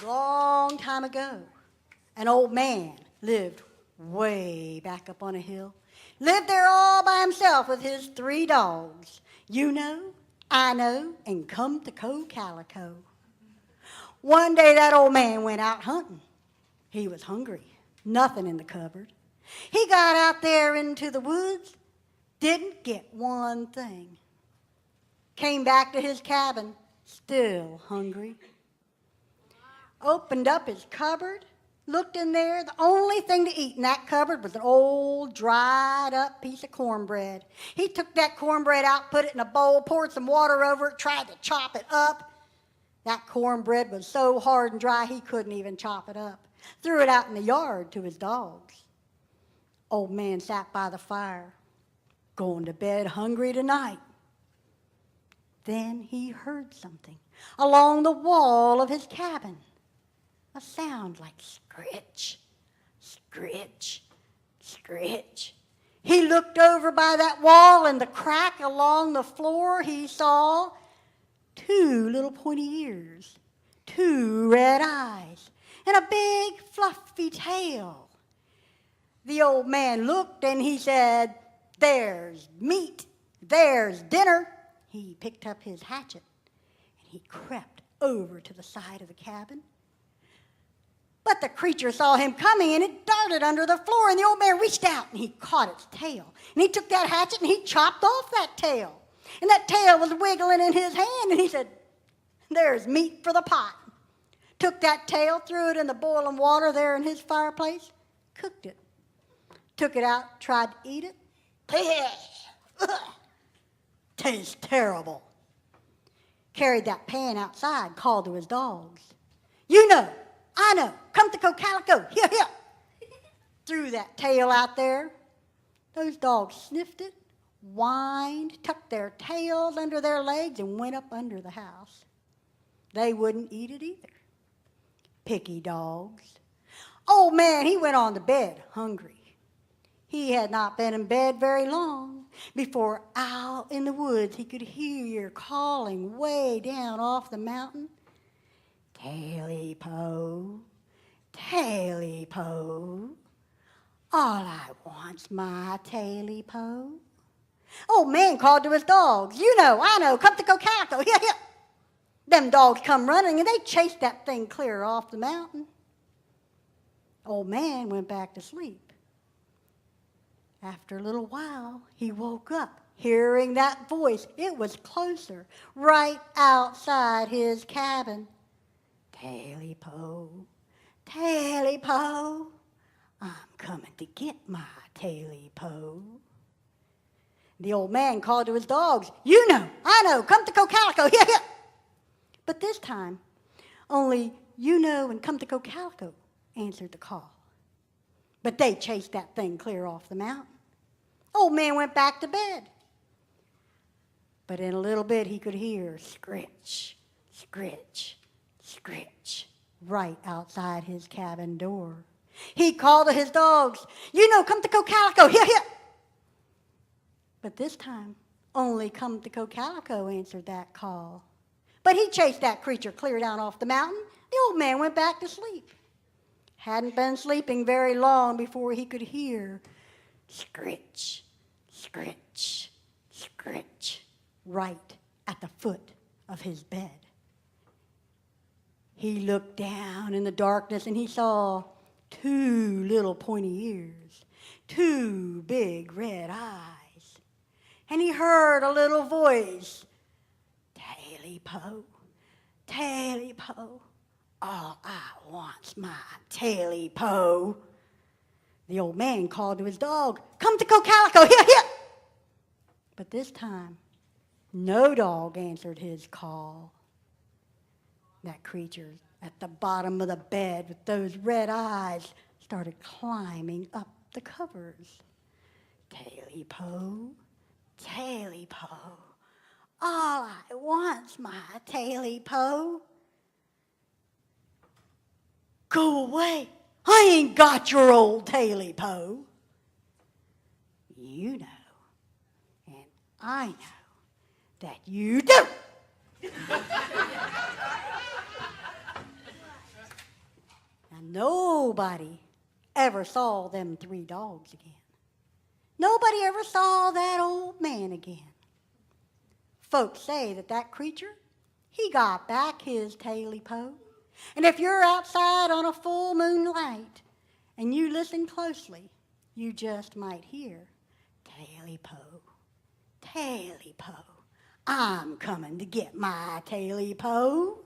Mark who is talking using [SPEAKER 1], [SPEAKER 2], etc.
[SPEAKER 1] long time ago, an old man lived way back up on a hill. Lived there all by himself with his 3 dogs. You know, I know, and come to Calico. One day that old man went out hunting. He was hungry. Nothing in the cupboard. He got out there into the woods, didn't get one thing. Came back to his cabin, still hungry. Opened up his cupboard, looked in there. The only thing to eat in that cupboard was an old, dried up piece of cornbread. He took that cornbread out, put it in a bowl, poured some water over it, tried to chop it up. That cornbread was so hard and dry he couldn't even chop it up. Threw it out in the yard to his dogs. Old man sat by the fire, going to bed hungry tonight. Then he heard something along the wall of his cabin. A sound like scritch, scritch, scritch. He looked over by that wall, and the crack along the floor he saw 2 little pointy ears, 2 red eyes, and a big fluffy tail. The old man looked and he said, "There's meat, there's dinner." He picked up his hatchet and he crept over to the side of the cabin. But the creature saw him coming and it darted under the floor, and the old man reached out and he caught its tail. And he took that hatchet and he chopped off that tail. And that tail was wiggling in his hand, and he said, "There's meat for the pot." Took that tail, threw it in the boiling water there in his fireplace, cooked it. Took it out, tried to eat it. Tastes terrible. Carried that pan outside, called to his dogs. "You know, I know, come to Calico, here, here." Threw that tail out there. Those dogs sniffed it, whined, tucked their tails under their legs, and went up under the house. They wouldn't eat it either. Picky dogs. Old man, he went on to bed hungry. He had not been in bed very long before out in the woods he could hear calling way down off the mountain, "Tailypo, Tailypo, all I want's my Tailypo." Old man called to his dogs. "You know, I know, come to Calico, here, here." Them dogs come running and they chased that thing clear off the mountain. Old man went back to sleep. After a little while, he woke up, hearing that voice. It was closer, right outside his cabin. "Tailypo, Tailypo, I'm coming to get my Tailypo." The old man called to his dogs. "You know, I know, come to Calico, here, here." But this time, only "You know" and "Come to Calico" answered the call. But they chased that thing clear off the mountain. Old man went back to bed. But in a little bit he could hear scritch, scritch, scritch right outside his cabin door. He called to his dogs. "You know, come to Calico, here, here." But this time, only "Come to Calico" answered that call. But he chased that creature clear down off the mountain. The old man went back to sleep. Hadn't been sleeping very long before he could hear scritch, scritch, scritch right at the foot of his bed. He looked down in the darkness and he saw 2 little pointy ears, 2 big red eyes. And he heard a little voice, "Tailypo, Tailypo, all I want's my Tailypo." The old man called to his dog. "Come to Calico, here, here." But this time, no dog answered his call. That creature at the bottom of the bed with those red eyes started climbing up the covers. "Tailypo, Tailypo, all I want's my Tailypo." "Go away, I ain't got your old Tailypo." "You know, and I know that you do." nobody ever saw them 3 dogs again. Nobody ever saw that old man again. Folks say that creature, he got back his Tailypo. And if you're outside on a full moonlight and you listen closely, you just might hear, Tailypo, Tailypo, I'm coming to get my Tailypo.